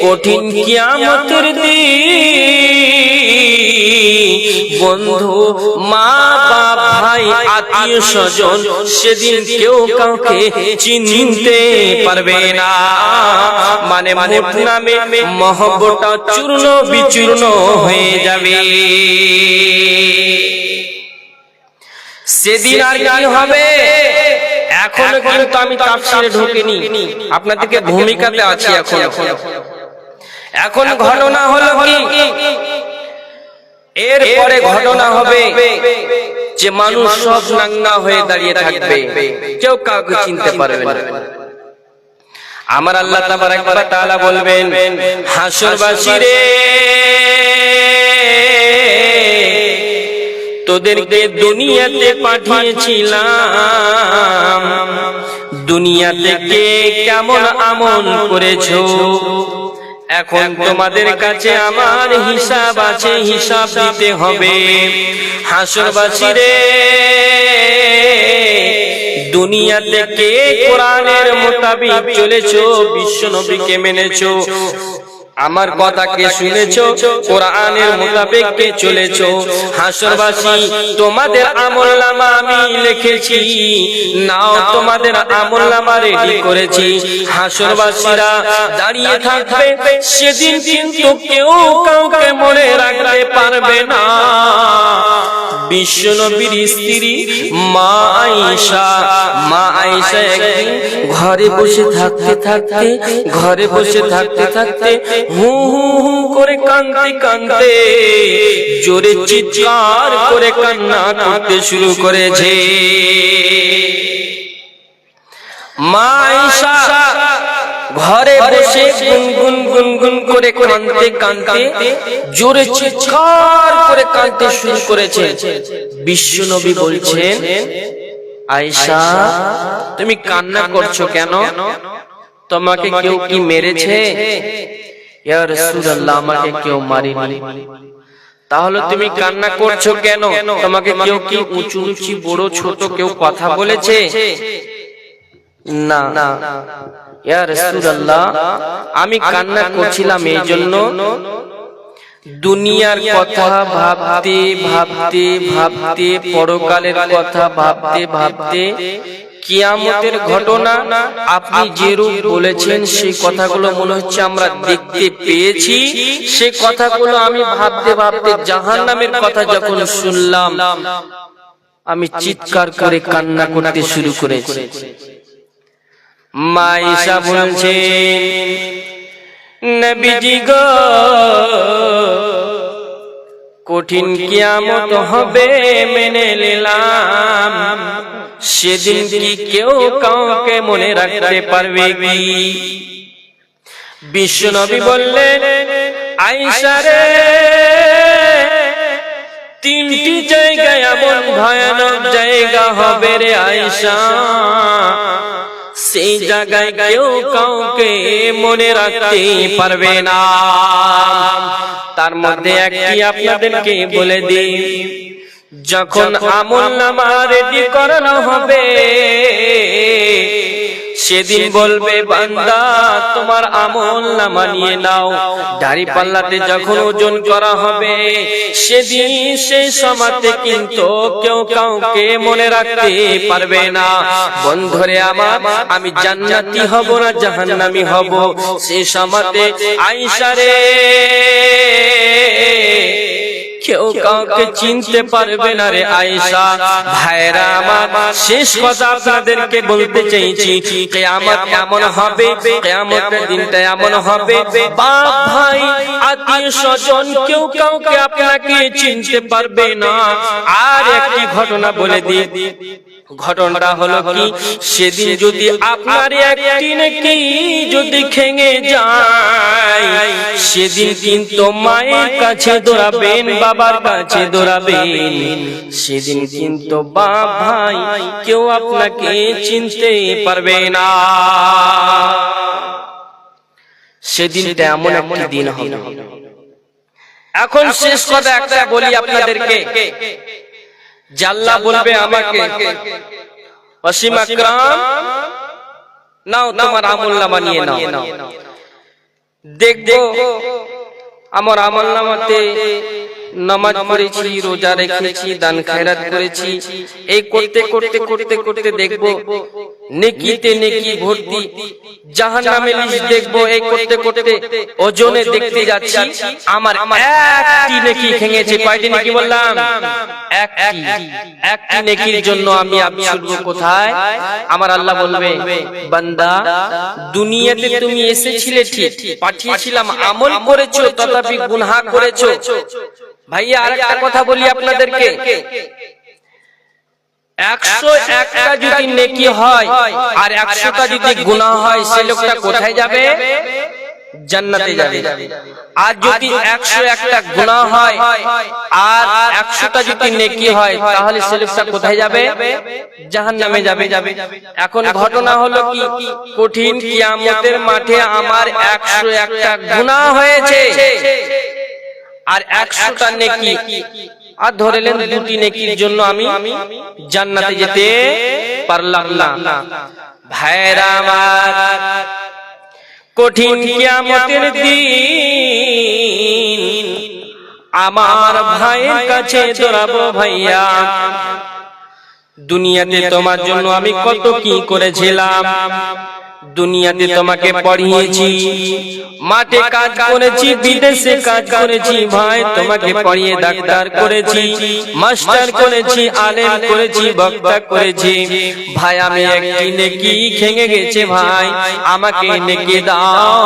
কঠিন কিয়ামতের দিন বন্ধু মা বাপ ভাই আত্মীয় স্বজন সেদিন কেউ কাউকে চিনতে পারবে না। মানে মোট নামে মহব্বতটা চূর্ণ বিচূর্ণ হয়ে যাবে। সেদিন আর কি হবে এখনো কিন্তু আমি তাফসীরে ঢুকিনি, আপনাদেরকে ভূমিকাতে আছি। এখন ঘটনা হলো কি, এরপরে ঘটনা হবে যে মানুষ সব নাঙ্গা হয়ে দাঁড়িয়ে থাকবে, কেউ কাউকে চিনতে পারবে না। আমার আল্লাহ তাবারক ওয়া তাআলা বলবেন, হাসরবাসীরে তোদেরকে দুনিয়াতে পাঠিয়েছিলাম, দুনিয়া থেকে কেমন আমল করেছো, এখন তোমাদের কাছে আমার হিসাব আছে, হিসাব দিতে হবে। হাসরবাসীরে দুনিয়া থেকে কোরআনের মোতাবিক চলেছো, বিশ্ব নবীকে মেনেছো, আমার কথাকে শুনেছো, কোরআনের মোতাবেক কে চলেছো। হাসরবাসী তোমাদের আমলনামা আমি লিখেছি, নাও তোমাদের আমলনামা রেডি করেছি। হাসরবাসীরা দাঁড়িয়ে থাকবে, সেদিন কিন্তু কেউ কাউকে মনে রাখতে পারবে না। বিশ্ব নবীর স্ত্রী মা আয়েশা একদিন ঘরে বসে থাকতে হু হু হু করে কাঁদতে জোরে চিৎকার করে কান্না করতে শুরু করেছে। মা আয়েশা ঘরে বসে গুনগুন করে কাঁদতে জোরে চিৎকার করে কাঁদতে শুরু করেছে। বিশ্ব নবী বলছেন, আয়েশা তুমি কান্না করছো কেন? তোমাকে কেউ কি মেরেছে? ইয়া রাসূলুল্লাহ, আমাকে কেউ মারেনি। তাহলে তুমি কান্না করছো কেন? তোমাকে কেউ কি উঁচু নিচু বড় ছোট কেউ কথা বলেছে? না। ইয়া রাসূলুল্লাহ, আমি কান্না করছিলাম এই জন্য, দুনিয়ার কথা ভাবতে পরকালের কথা ভাবতে কিয়ামতের ঘটনা আপনি যে রূপ বলেছেন সেই কথাগুলো মনে হচ্ছে আমরা দেখতে পেয়েছি। সেই কথাগুলো আমি ভাবতে জাহান্নামের কথা যখন শুনলাম, আমি চিৎকার করে কান্না করতে শুরু করেছি। মা আয়েশা বলছেন, নবীজি গো, কঠিন কিয়ামত হবে মেনে নিলাম, সেদিন কি কেউ কাউকে মনে রাখতে পারবে কি? বিশ্ব নবী বললেন, আয়েশা রে, তিনটি জায়গায় এমন ভয়ানক জায়গা হবে রে আয়েশা, সেই জায়গায় কেউ কাউকে মনে রাখতে পারবে না। তার মধ্যে একটি আপনাদেরকে বলে দিই, যখন আমলনামা রেডি করানো হবে, সেদিন বলবে বান্দা তোমার আমলনামা নিয়ে নাও। দাড়ি পাল্লাতে যখন ওজন করা হবে, সেদিন সেই সময়তে কিন্তু কেউ কাউকে মনে রাখতে পারবে না। বন্ধুরে আমার, আমি জান্নাতি হব না জাহান্নামী হব, সেই সময়তে আয়েশা রে কেউ কাউকে চিনতে পারবে না রে আয়েশা। ভাইরা আমার, শেষ কথা আপনাদেরকে বলতে চাইছি, কিয়ামত এমন হবে, কিয়ামতের দিনটা এমন হবে, বাপ ভাই আত্মীয় স্বজন কেউ কাউকে আপনাকে চিনতে পারবে না। আর একটি ঘটনা বলে দিই, ঘটনাটা হলো কি, সেদিন যদি আপনার একটি নেকি যদি ভেঙে যায়, সেদিন কিন্তু মায়ের কাছে দৌড়াবেন, বাবার কাছে দৌড়াবেন, সেদিন কিন্তু বাপ ভাই কেউ আপনাকে চিনতে পারবে না। সেদিনটা এমন একটি দিন হবে। এখন শেষ কথা একটা বলি আপনাদেরকে, জাল্লা বলবে আমাকে, ওয়াসিম আকরাম নাও তোমার আমলনামা নিয়ে নাও। দেখবো আমার আমলনামাতে নামাজ পড়েছি, রোজা রেখেছি, দান খয়রাত করেছি, এই করতে করতে করতে করতে দেখবো নেকিতে নেকি ভর্তি, জাহান্নামে লিস্ট দেখবো, এই করতে করতে ওজনে দেখতে যাচ্ছি আমার একটি নেকি ভেঙেছে। কয়টি নেকি বললাম? একটি নেকির জন্য আমি ছুটবো কোথায়? আমার আল্লাহ বলবে, বান্দা দুনিয়াতে তুমি এসেছিলে ঠিক, পাঠিয়েছিলাম, আমল করেছো, তথাপি গুনাহ করেছো। ভাইয়া আরেকটা কথা বলি আপনাদেরকে, 101টা যদি নেকি হয় আর 100টা যদি গুনাহ হয়, সেই লোকটা কোথায় যাবে? জান্নাতে যাবে। আর যদি 101টা গুনাহ হয় আর 100টা যদি নেকি হয়, তাহলে সেই লোকটা কোথায় যাবে? জাহান্নামে যাবে। এখন ঘটনা হলো কি, কঠিন কিয়ামতের মাঠে আমার 101টা গুনাহ হয়েছে আর 100টা নেকি, আর ধরেলেন দুটি নেকির জন্য আমি জান্নাতে যেতে পারলাম না। ভাইরা আমার, কঠিন কিয়ামতের দিন আমার ভাইয়ের কাছে দৌড়াবো, ভাইয়া দুনিয়াতে তোমার জন্য আমি কত কি করেছিলাম, দুনিয়াতে তোমাকে পড়িয়েছি, মাঠে কাজ করেছি, বিদেশে কাজ করেছি, ভাই তোমাকে পড়িয়ে ডাক্তার করেছি, মাস্টার করেছি, আলেম করেছি, বক্তা করেছি। ভাই আমি একটি নেকি ভেঙে গেছে, ভাই আমাকে নেকি দাও।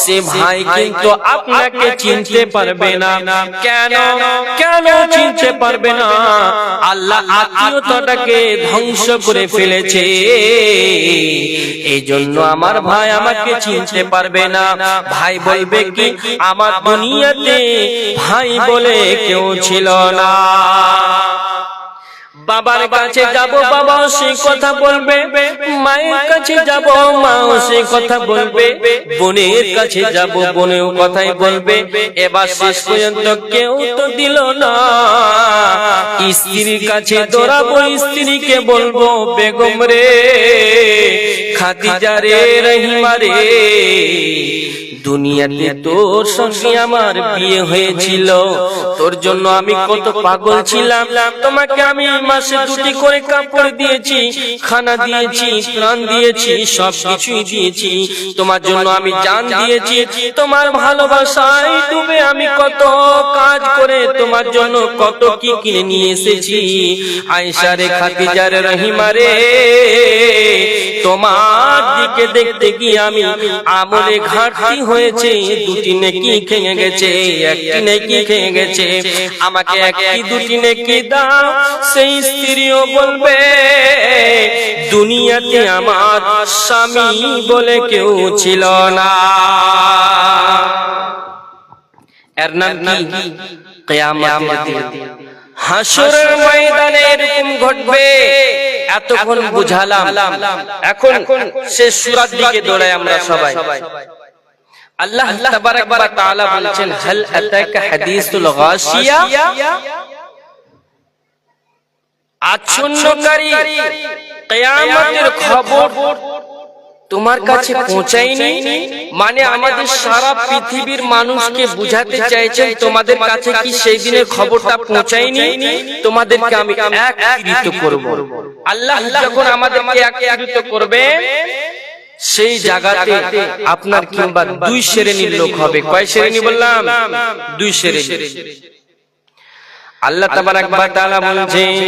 সে ভাই কিন্তু আপনাকে চিনতে পারবে না। কেন চিনতে পারবে না? আল্লাহ আত্মীয়তাটাকে ধ্বংস করে ফেলেছে, এই জন্য আমার ভাই আমাকে চিনতে পারবে না। ভাই বলবে কি, আমার দুনিয়াতে ভাই বলে কেউ ছিল না। বাবার কাছে যাব, বাবা সেই কথা বলবে, মায়ের কাছে যাব, মাও সেই কথা বলবে, বোনের কাছে যাব, বোনেও কথাই বলবে। এবার শেষ পর্যন্ত কেউ তো দিল না। স্ত্রীর কাছে দৌড়াবো, স্ত্রীকে বলবো, বেগম রে, খাদিজা রে, রহিমা রে, দুনিয়াতে তোর সঙ্গে আমার বিয়ে হয়েছিল, তোর জন্য আমি কত পাগল ছিলাম, তোমাকে আমি মাসে 2টি করে কাপড় দিয়েছি, খানা দিয়েছি, প্রাণ দিয়েছি, সব কিছুই দিয়েছি, তোমার জন্য আমি জান দিয়েছি, তোমার ভালোবাসায় ডুবে আমি কত কাজ করে তোমার জন্য কত কি কিনে নিয়ে এসেছি। আয়েশা রে, খাদিজা রে, রহিমা রে, তোমার দিকে দেখতে গিয়ে আমি আমলে ঘাটতি হয়েছে, 2টি নেকি ভেঙে গেছে, একটি নেকি ভেঙে গেছে, আমাকে একটি 2টি নেকি দাও। সেই স্ত্রীও বলবে, দুনিয়াতে আমার স্বামী বলে কেউ ছিল না। এর নাম কি? কিয়ামতের দিন, হাসরের ময়দানে এরকম ঘটবে। এতক্ষণ বুঝালাম, এখন শেষ সূরার দিকে দৌড়াই আমরা সবাই। আল্লাহ তাবারাক ওয়া তাআলা বলছেন, হাল আতাকা হাদিসুল গাশিয়া, আচ্ছন্নকারী কিয়ামতের খবর তোমার কাছে পৌঁছায়নি? মানে আমাদের সারা পৃথিবীর মানুষকে বুঝাতে চাইছেন, তোমাদের কাছে কি সেই দিনের খবরটা পৌঁছায়নি? তোমাদেরকে আমি একীভূত করব। আল্লাহ যখন আমাদেরকে একীভূত করবে, সেই জায়গাতে আপনার কিংবা 2 শ্রেণীর লোক হবে। কয় শ্রেণী বললাম? 2 শ্রেণী। আল্লাহ তাবারাক ওয়া তাআলা বলেন,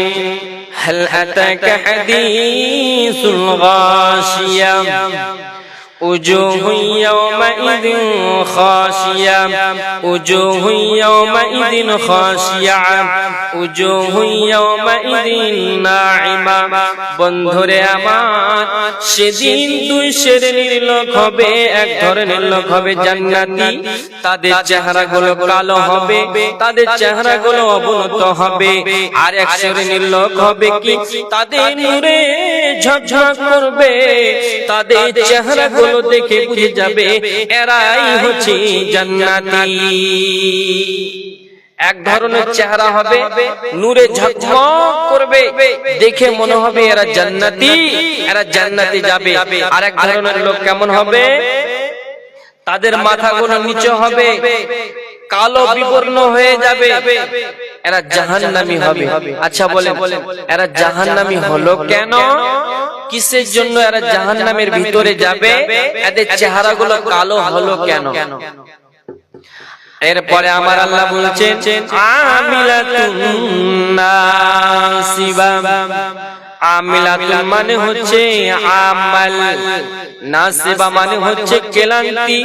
হাল আতাকা হাদিসুল গাশিয়া, উজুহু ইয়াওমাইযিন খাশিয়া, উজুহু ইয়াওমাইযিন খাশিয়া, উজুহু ইয়াওমাইযিন নাঈমা। বন্ধুরে আমার, সেদিন 2 শ্রেণীর লোক হবে। এক ধরনের লোক হবে জান্নাতি, তাদের চেহারাগুলো কালো হবে, তাদের চেহারাগুলো অবনত হবে। আর এক শ্রেণীর লোক হবে কি, তাদের নূরে ঝকঝক করবে, তাদের চেহারাগুলো দেখে বুঝে যাবে এরাই হচ্ছে জান্নাতি। এক ধরনের চেহারা হবে, নূরে ঝকঝক করবে, দেখে মনে হবে এরা জান্নাতি, এরা জান্নাতে যাবে। আর এক ধরনের লোক কেমন হবে, তাদের মাথাগুলো নিচে হবে, কালো বিবর্ণ হয়ে যাবে, এরা জাহান্নামী হবে। আচ্ছা বলেন, এরা জাহান্নামী হলো কেন? কিসের জন্য এরা জাহান্নামের ভিতরে যাবে? এদের চেহারাগুলো কালো হলো কেন? এরপরে আমার আল্লাহ বলছেন আমিলাতুন নাসিবা। আমিলাতুন মানে হচ্ছে আমাল, নাসিবা মানে হচ্ছে ক্লান্তি।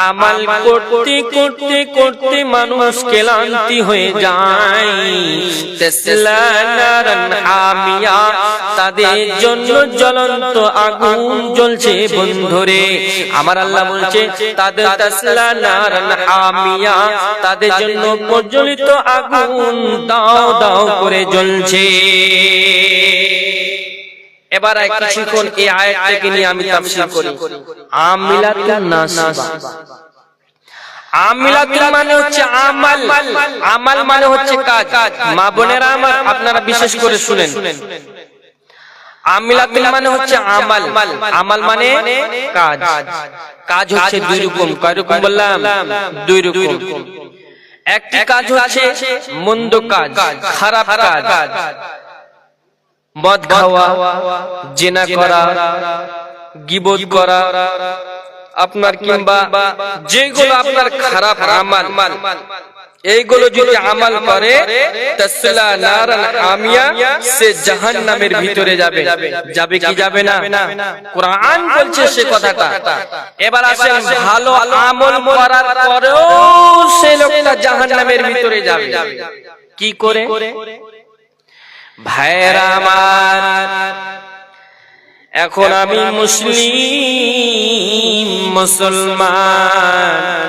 আমাল করতে করতে করতে মানুষ ক্লান্তি হয়ে যায়। তাসলা নারান হামিয়া, তাদের জন্য জ্বলন্ত আগুন জ্বলছে বন্ধুরে। আমার আল্লাহ বলছে তাদের তাসলা নারান হামিয়া, তাদের জন্য প্রজ্বলিত আগুন দাও দাও করে জ্বলছে। এবার কিছুক্ষণ এই আয়াতটাকে নিয়ে আমি তাফসীর করি। আমিলাতুন নাসিবা, আমিলাতুন মানে হচ্ছে আমাল, আমাল মানে হচ্ছে কাজ। মা বোনেরা আমার, আপনারা বিশেষ করে শুনেন, আমিলাতুন মানে হচ্ছে আমাল, আমাল মানে কাজ। কাজ হচ্ছে দুই রকম। কয় রকম বললাম? দুই রকম। একটি কাজ হচ্ছে মন্দ কাজ, খারাপ কাজ, মদ খাওয়া, জিনা করা, গীবত করা, আপনার কিংবা যেগুলো আপনার খারাপ আমাল, এইগুলো যদি আমাল করে তাসলা নারান হামিয়া, সে জাহান্নামের ভিতরে যাবে। যাবে কি যাবে না? কোরআন বলছে সে কথাটা। এবার আসেন, ভালো আমল করার পরেও সে লোকটা জাহান্নামের ভিতরে যাবে। কি করে? ভাইরা আমার, এখন আমি মুসলমান,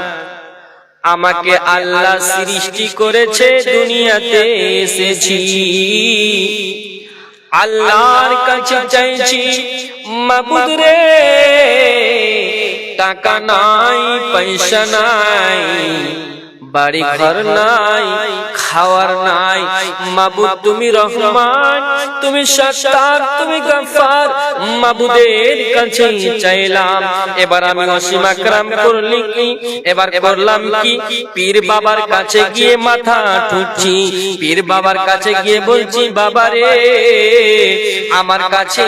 আমাকে আল্লাহ সৃষ্টি করেছে, দুনিয়াতে এসেছি, আল্লাহর কাছে চাইছি মাবুদ রে, টাকা নাই, পয়সা নাই, বাড়ি ঘর নাই, খাওয়ার নাই, মাবুদ তুমি রহমান, তুমি সত্তার, তুমি গফফার, মাবুদের কাছে চাইলাম। এবার আমি অসীম আকরাম করলি কি? এবার করলাম কি? পীর বাবার কাছে গিয়ে মাথা ঠুকছি, পীর বাবার কাছে গিয়ে বলছি বাবা রে, আমার কাছে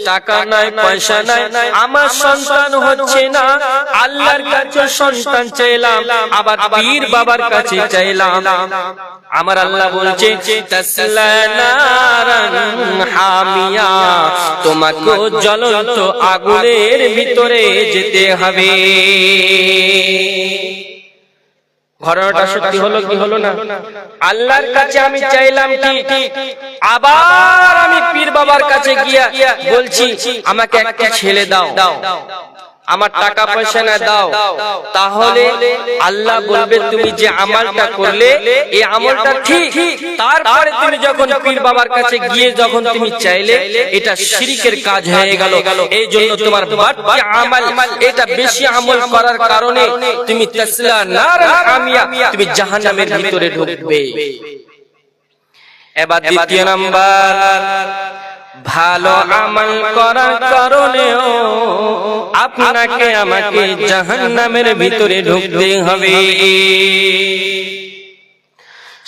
টাকা নাই, পয়সা নাই, আমার সন্তান হচ্ছে না, আল্লাহর কাছে সন্তান চাইলাম, আবার পীর বাবার কাছে চাইলাম। আমার আল্লাহ বলছে তাসলা নারান হামিয়া, তোমাকে জ্বলন্ত আগুনের ভিতরে যেতে হবে। ঘটনাটা সত্যি হলো কি হলো না? আল্লাহর কাছে আমি চাইলাম কি, আবার আমি পীর বাবার কাছে গিয়া বলছি আমাকে একটা ছেলে দাও, আমার টাকা পয়সা না দাও, তাহলে আল্লাহ বলবে তুমি যে আমলটা করলে এই আমলটা ঠিক। তারপরে তুমি যখন পীর বাবার কাছে গিয়ে যখন তুমি চাইলে, এটা শিরকের কাজ হয়ে গেল। এই জন্য তোমার বাড়তি আমল, এটা বেশি আমল করার কারণে তুমি তাসলা নারান হামিয়া, তুমি জাহান্নামের ভিতরে ঢুকবে। এবার দ্বিতীয় নাম্বার, ভালো আমল করার কারণেও আপনাকে আমাকে জাহান্নামের ভিতরে ঢুকতে হবে।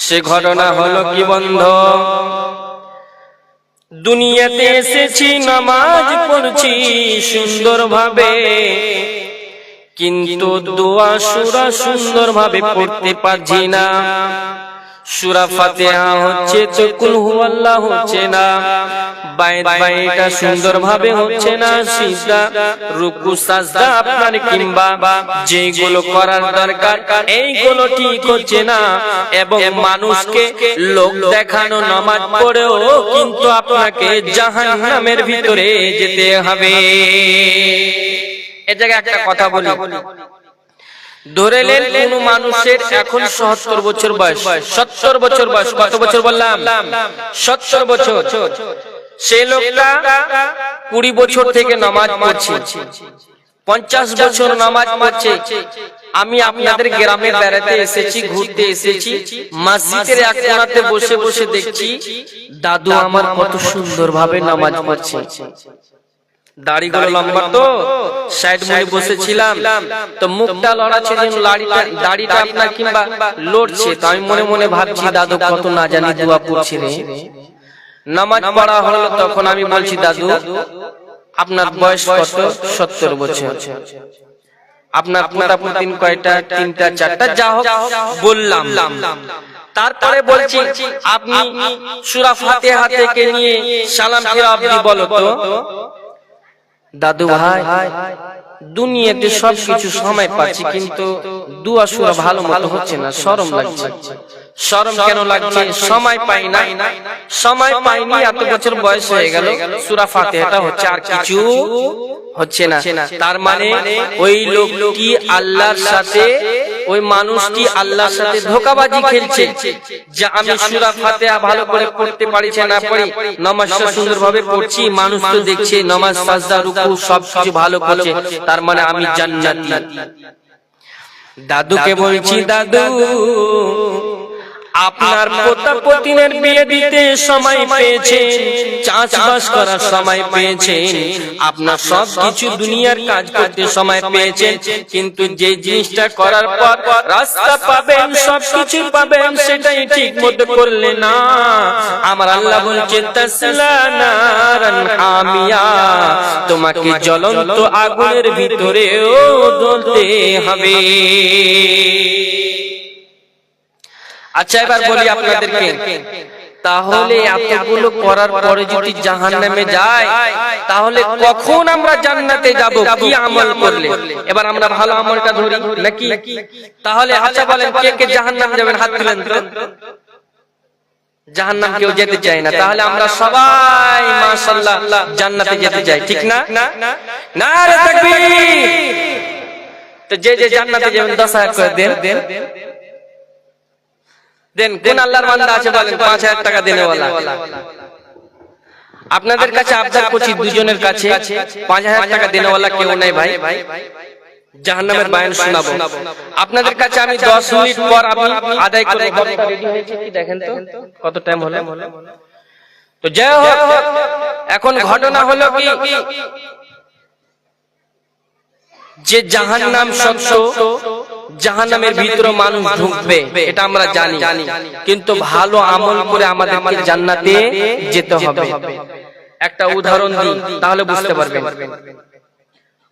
সে ঘটনা হলো কি বন্ধু, দুনিয়াতে এসেছি, নামাজ পড়ছি সুন্দরভাবে, কিন্তু দোয়া সূরা সুন্দরভাবে পড়তে পারছি না। সূরা ফাতিহা হচ্ছে তো কুল হুয়াল্লাহ হচ্ছে না, বাইটা সুন্দরভাবে হচ্ছে না, সিজদা, রুকু, সাজদা আপনার কিংবা যেগুলো করার দরকার এইগুলো ঠিক হচ্ছে না, এবং মানুষকে লোক দেখানো নামাজ পড়েও কিন্তু আপনাকে জাহান্নামের ভিতরে যেতে হবে। এ জায়গায় একটা কথা বলি, ধরে নেন কোন মানুষের এখন ৭০ বছর বয়স, ৭০ বছর বয়স, কত বছর বললাম? ৭০ বছর। সেই লোকটা ২০ বছর থেকে নামাজ পড়ছে, ৫০ বছর নামাজ পড়ছে। আমি আপনাদের গ্রামে বেড়াতে এসেছি, ঘুরতে এসেছি, মসজিদের এক কোণাতে বসে বসে দেখছি দাদু আমার কত সুন্দর ভাবে নামাজ পড়ছে। দাড়িগুলো লম্বা তো সাইড মুড়ে বসেছিলাম, তো মুখটা লড়াচ্ছে, দাড়িটা আপনার কিংবা লড়ছে, তো আমি মনে মনে ভাবছি দাদু কত না জানি দোয়া পড়ছি রে। নামাজ পড়া হলো, তখন আমি বলছি দাদু আপনার বয়স কত? 70 বছর। আপনার পোতাপুতিন কয়টা? 3টা 4টা, যা হোক বললাম। তারপরে বলছি আপনি সূরা ফাতিহা থেকে নিয়ে সালাম ফিরা অবধি বলো তো। দাদু ভাই দুনিয়াতে সবকিছু সময় পাচ্ছি, কিন্তু দুয়া সূরা ভালো মতো হচ্ছে না, শরম লাগছে। শরম কেন লাগছে? সময় পাই না, সময় পাইনি, এত বছর বয়স হয়ে গেল, সূরা ফাতিহাটা হচ্ছে, আর কিছু হচ্ছে না। তার মানে ওই লোকটি আল্লাহর সাথে, ওই মানুষটি আল্লাহর সাথে ধোঁকাবাজি খেলছে, যে আমি সূরা ফাতিহা ভালো করে পড়তে পারছি না, পড়ি নামাজটা সুন্দরভাবে পড়ছি, মানুষ তো দেখছে নামাজ সাজদা রুকু সবকিছু ভালো করছে, তার মানে আমি জান্নাতি। দাদুকে বলছি দাদু আপনার পোতাপতিনের বিয়ে দিতে সময় পেয়েছেন, চাষবাস করার সময় পেয়েছেন, আপনার সবকিছু দুনিয়ার কাজ করতে সময় পেয়েছেন, কিন্তু যে জিনিসটা করার পর রাস্তা পাবেন, সবকিছু পাবেন, সেটাই ঠিক মতো করলে না। আমার আল্লাহ বলছেন তাসলা নারান হামিয়া, তোমাকে জ্বলন্ত আগুনের ভিতরেও জ্বলতে হবে। আচ্ছা এবার বলি আপনাদেরকে, তাহলে এতগুলো করার পরে যদি জাহান্নামে যায়, তাহলে কখন আমরা জান্নাতে যাব? কি আমল করলে? এবার আমরা ভালো আমলটা ধরি নাকি? তাহলে আচ্ছা বলেন কে কে জাহান্নামে যাবেন? হাত তুলেন তো। জাহান্নাম কেউ যেতে চায় না, তাহলে আমরা সবাই মাশাআল্লাহ জান্নাতে যেতে চাই, ঠিক না? নারে তাকবীর। তো যে যে জান্নাতে যাবেন 10,000 করে দেন। দেন। কোন আল্লাহর বান্দা আছে বলেন 5,000 টাকা দেনেওয়ালা? আপনাদের কাছে আবদার করছি, দুজনের কাছে 5,000 টাকা দেনেওয়ালা কেউ নাই ভাই, জাহান্নামের বয়ান শোনাবো আপনাদের কাছে। আমি 10 মিনিট পর আপনি আদায় করে রেডি হয়েছে কি দেখেন তো কত টাইম হলো। তো যাই হোক, এখন ঘটনা হলো কি, যে জাহান্নাম সত্য, জাহান্নামের ভিতরে মানুষ ঢুকবে এটা আমরা জানি, কিন্তু ভালো আমল করে আমাদেরকে জান্নাতে যেতে হবে। একটা উদাহরণ দিই তাহলে বুঝতে পারবেন।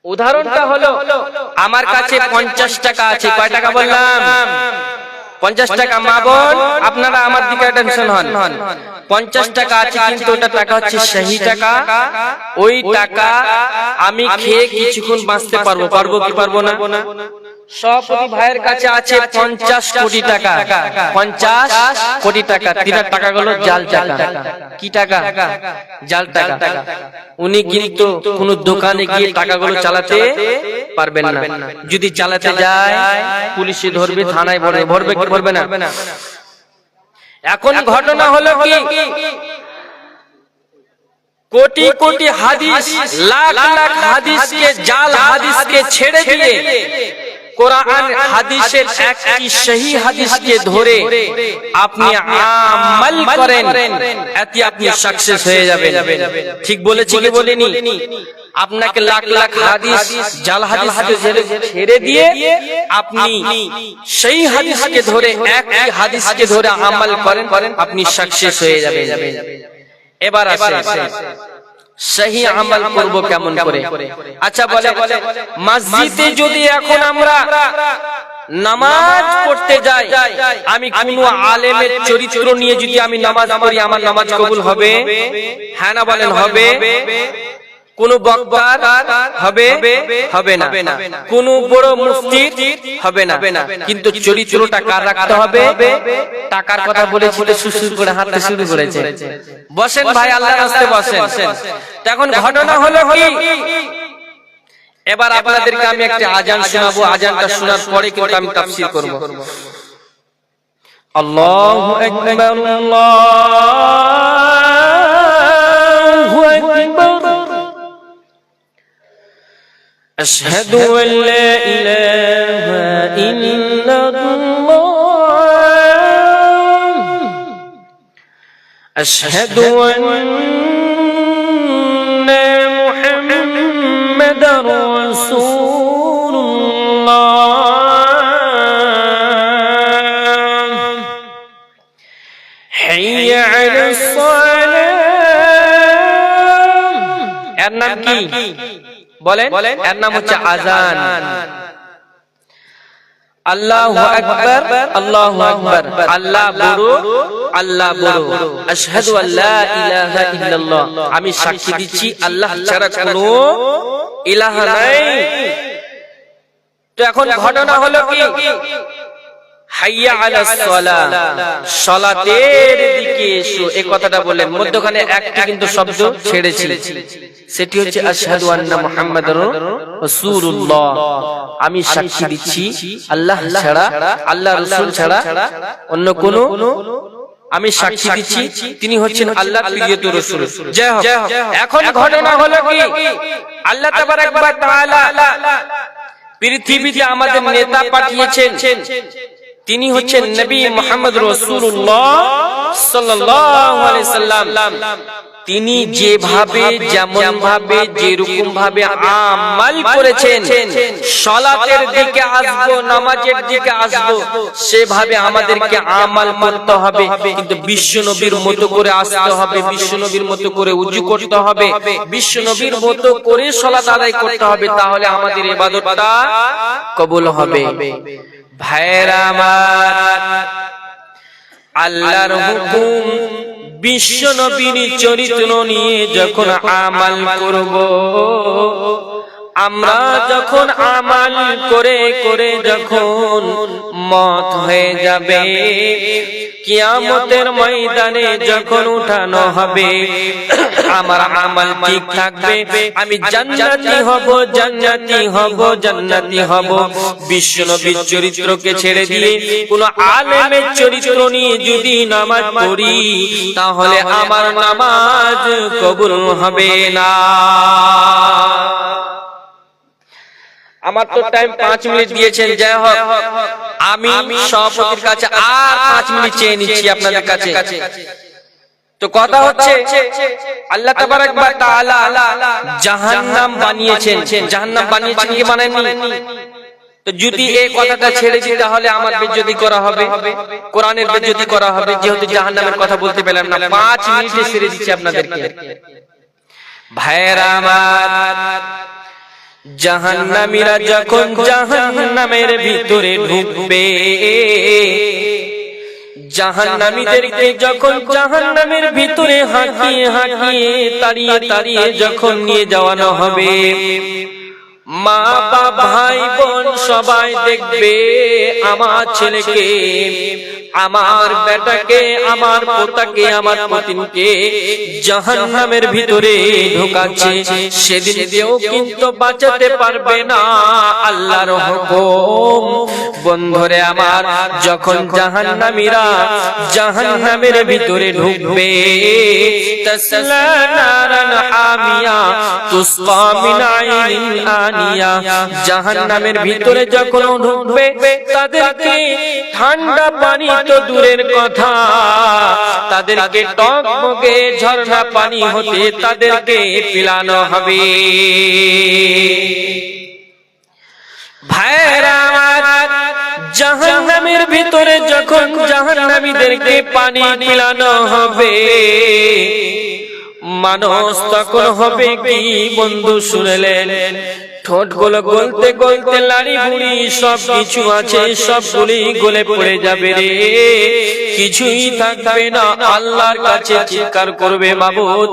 উদাহরণটা হলো, আমার কাছে 50 টাকা আছে। কয় টাকা বললাম? 50 টাকা। মা বোন আপনারা আমার দিকে অ্যাটেনশন হন। 50 টাকা আছে, কিন্তু ওটা টাকা হচ্ছে সহি টাকা। ওই টাকা আমি খেয়ে কিছুক্ষণ বাঁচতে পারবো, পারবো কি পারবো না? সভাপতি ভাইয়ের কাছে আছে 50 কোটি টাকা। 50 কোটি টাকা। 3 টাকাগুলো জাল টাকা। কি টাকা? জাল টাকা। উনি কিন্তু কোন দোকানে গিয়ে টাকাগুলো চালাতে পারবেন না। যদি চালাতে যায় পুলিশে ধরবে, থানায় ভরবে কি ভরবে না? এখন ঘটনা হলো কি, কোটি কোটি হাদিস, লাখ লাখ হাদিসকে, জাল হাদিসকে ছেড়ে দিয়ে কোরআন হাদিসের একটি সহি হাদিসকে ধরে আপনি আমল করেন, এতে আপনি সাকসেস হয়ে যাবেন। ঠিক বলেছি কি বলিনি? আপনাকে লাখ লাখ হাদিস, জাল হাদিস ছেড়ে দিয়ে আপনি সেই হাদিসকে ধরে, একটি হাদিসকে ধরে আমল করেন, আপনি সাকসেস হয়ে যাবেন। এবার আসেন সহি আমল করব কেমন করে? আচ্ছা বলে, মসজিদে যদি এখন আমরা নামাজ পড়তে যাই, আমি কোন আলেমের চরিত্র নিয়ে যদি আমি নামাজ পড়ি, আমার নামাজ কবুল হবে? হ্যাঁ না বলেন? হবে? কোন বক্তার হবে? হবে না। কোন বড় মুফতির হবে না। কিন্তু চরিত্রটা কার রাখতে হবে? টাকার কথা বলেছি তো সুসুর করে হাঁটতে শুরু করেছে। বসেন ভাই, আল্লাহর রাস্তায় বসেন। এখন ঘটনা হলো কি, এবার আপনাদেরকে আমি একটা আজান শোনাবো। আজানটা শোনার পরে কিন্তু আমি তাফসীর করব। আল্লাহু আকবার, আল্লাহু আকবার। أشهد أن لا إله إلا الله أشهد أن محمد এর নাম কি বলেন? এর নাম হচ্ছে আযান। আল্লাহু আকবার, আল্লাহু আকবার, আল্লাহ বড়, আল্লাহ বড়। আশহাদু আল্লা ইলাহা ইল্লাল্লাহ, আমি সাক্ষী দিচ্ছি আল্লাহ ছাড়া কোনো ইলাহা নাই। তো এখন ঘটনা হলো কি, হাইয়া আলাস সালাহ, সালাতের দিকে এসো, এই কথাটা বললেন। মধ্যখানে একটা কিন্তু শব্দ ছেড়েছি, সেটি হচ্ছে আশহাদু আন্না মুহাম্মাদুর রাসূলুল্লাহ, আমি সাক্ষী দিচ্ছি আল্লাহ ছাড়া, আল্লাহ রাসূল ছাড়া অন্য কোনো, আমি সাক্ষী দিচ্ছি তিনি হচ্ছেন আল্লাহর প্রিয় রাসূল। জয় হোক। এখন ঘটনা হলো কি, আল্লাহ তাবারক ওয়া তাআলা পৃথিবীতে আমাদের নেতা পাঠিয়েছেন, তিনি হচ্ছেন নবী মুহাম্মদ রাসূলুল্লাহ সাল্লাল্লাহু আলাইহি সাল্লাম। তিনি যেভাবে, যেমন ভাবে, যেরকম ভাবে আমল করেছেন, সালাতের দিকে আসবো, নামাজের দিকে আসবো, সেভাবে আমাদেরকে আমল করতে হবে। কিন্তু বিশ্ব নবীর মতো করে আসতে হবে, বিশ্ব নবীর মতো করে ওযু করতে হবে, বিশ্ব নবীর মতো করে সালাত আদায় করতে হবে, তাহলে আমাদের ইবাদতটা কবুল হবে। ভাইরা আমার, আল্লাহর হুকুম, বিশ্ব নবীর চরিত্র নিয়ে যখন আমল করব, আমরা যখন আমল করে করে যখন মত হয়ে যাবে, কিয়ামতের ময়দানে যখন উঠানো হবে, আমার আমল ঠিক থাকবে, আমি জান্নাতি হব, জান্নাতি হব, জান্নাতি হব। বিশ্ব নবীর চরিত্রকে ছেড়ে দিয়ে কোন আলেমের চরিত্র নিয়ে যদি নামাজ পড়ি, তাহলে আমার নামাজ কবুল হবে না। আমার তো টাইম 5 মিনিট দিয়েছেন, যাই হোক আমি সভাপতির কাছে আর 5 মিনিট চেয়ে নিচ্ছি আপনাদের কাছে। তো কথা হচ্ছে, আল্লাহ তাবারক ওয়া তাআলা জাহান্নাম বানিয়েছেন, জাহান্নাম বানিয়েছেন কি বানাননি? তো যদি এই কথাটা ছেড়ে দিই তাহলে আমার বেইজ্জতি করা হবে, কোরআনের বেইজ্জতি করা হবে, যেহেতু জাহান্নামের কথা বলতে পেলাম না। 5 মিনিটে ছেড়ে দিচ্ছি আপনাদেরকে। ভাইরা আমার, জাহান্নামীরা যখন জাহান্নামের ভিতরে ঢুকবে, জাহান্নামীদেরকে যখন জাহান্নামের ভিতরে হাঁকিয়ে হাঁকিয়ে, তাড়িয়ে তাড়িয়ে যখন নিয়ে যাওয়ানো হবে, মা বাবা ভাই বোন সবাই দেখবে আমার ছেলেকে, আমার বেটাকে, আমার পোতাকে, আমার পতিনকে জাহান্নামের ভিতরে ঢোকাচ্ছে। সেদিন কেউ কিন্তু বাঁচাতে পারবে না, আল্লাহর হুকুম। বন্ধুরে আমার, যখন জাহান্নামীরা জাহান্নামের ভিতরে ঢুকবে, তাসলা নারান হামিয়া তুসকা মিন আইনিন আনিয়া, জাহান্নামের ভিতরে যখন ঢুকবে, তাদেরকে ঠান্ডা পানি তো দূরের কথা, তাদেরকে টকবকে ঝরনা পানি হতে তাদেরকে পিলানো হবে। ভাইরা আমার, জাহান্নামের ভিতরে যখন জাহান্নামীদেরকে পানি পিলানো হবে, মানুষ তখন হবে কি বন্ধু শুনলেন? ঠোঁট গুলো গলতে গলতে, লাড়ি বুড়ি সব কিছু আছে সবগুলি গলে পড়ে যাবে রে, কিছুই থাকবে না। আল্লাহর কাছে চিৎকার করবে, মাবুদ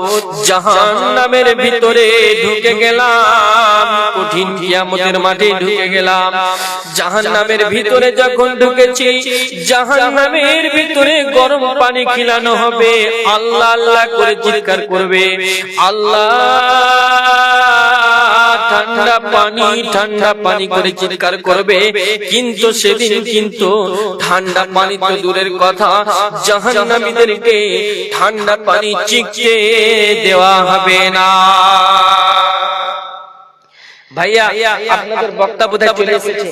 জাহান্নামের ভিতরে ঢুকে গেলাম, কঠিন কিয়ামতের মাঠে ঢুকে গেলাম। জাহান্নামের ভিতরে যখন ঢুকেছি, জাহান্নামের ভিতরে গরম পানি খিলানো হবে, আল্লাহ আল্লাহ করে চিৎকার করবে, আল্লাহ ঠান্ডা পানি, ঠান্ডা পানি করে চিৎকার করবে। কিন্তু সেদিন কিন্তু ঠান্ডা পানি তো দূরের কথা, জাহান্নামীদেরকে ঠান্ডা পানি চিকতে দেওয়া হবে না। ভাইয়া, আপনাদের বক্তা বোধহয় চলে এসেছে।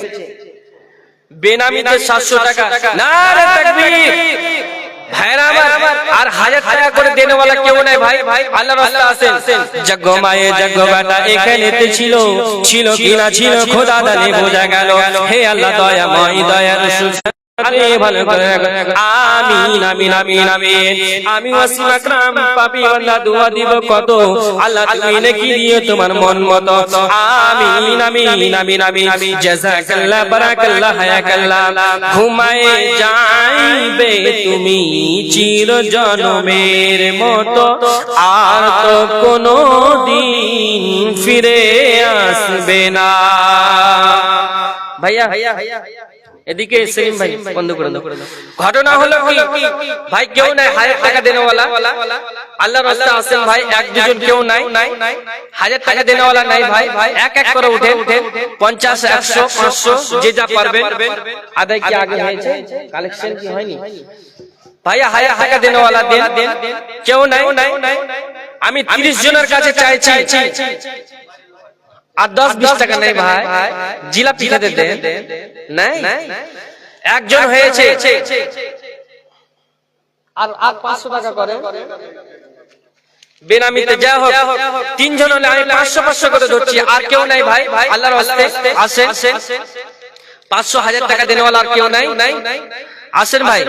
বেনামিতে 700 টাকা, নারে তাকবীর। ভাইরা আমার, আর 1000 টাকা করে দেনে वाला কেউ নাই ভাই, আল্লাহর রাস্তা আছেন। জগমায়ে জগবাটা এখানেতে ছিল, ছিল কিনা ছিল খোদা জানে, বোঝা গেল। হে আল্লাহ দয়াময়, দয়ার ভালো করে আমিন আমিন আমিন আমিন। আমি ওয়াসিম আকরাম পাপী বান্দা দোয়া দিব কত, আল্লাহ তুমি নেকি দিও তোমার মন মতো। আমিন আমিন আমিন আমিন। জাযাকাল্লাহ বারাকাল্লাহ হায়াকাল্লাহ। ঘুমায়ে যাইবে তুমি চির জনমের মতো, আর তো কোনো দিন ফিরে আসবে না। ভাইয়া এদিকে সেলিম ভাই বন্ধ করে দাও। ঘটনা হলো কি ভাই, কেউ নাই হাজার টাকা দেনেওয়ালা, আল্লাহর রাস্তা আছেন ভাই, এক দুজন কেউ নাই, হাজার টাকা দেনেওয়ালা নাই ভাই। এক এক করে উঠে 50 100 500 যে যা পারবেন। আদায় কি আগে হয়েছে, কালেকশন কি হয়নি ভাইয়া? হাজার টাকা দেনেওয়ালা দেন, কেউ নাই। আমি 30 জনের কাছে চাইছি, আর 10-20 টাকা নেই ভাই, জিলাপি খেতে দেন। নাই একজন হয়েছে, আর 500 টাকা করে বেনামিতে যা হোক। 3 জন হলে আমি 500 করে ধরছি, আর কেউ নাই ভাই। আল্লাহর রাস্তায় আসেন, 500 1000 টাকা দেনেওয়ালা আর কেউ নাই, আসেন ভাই।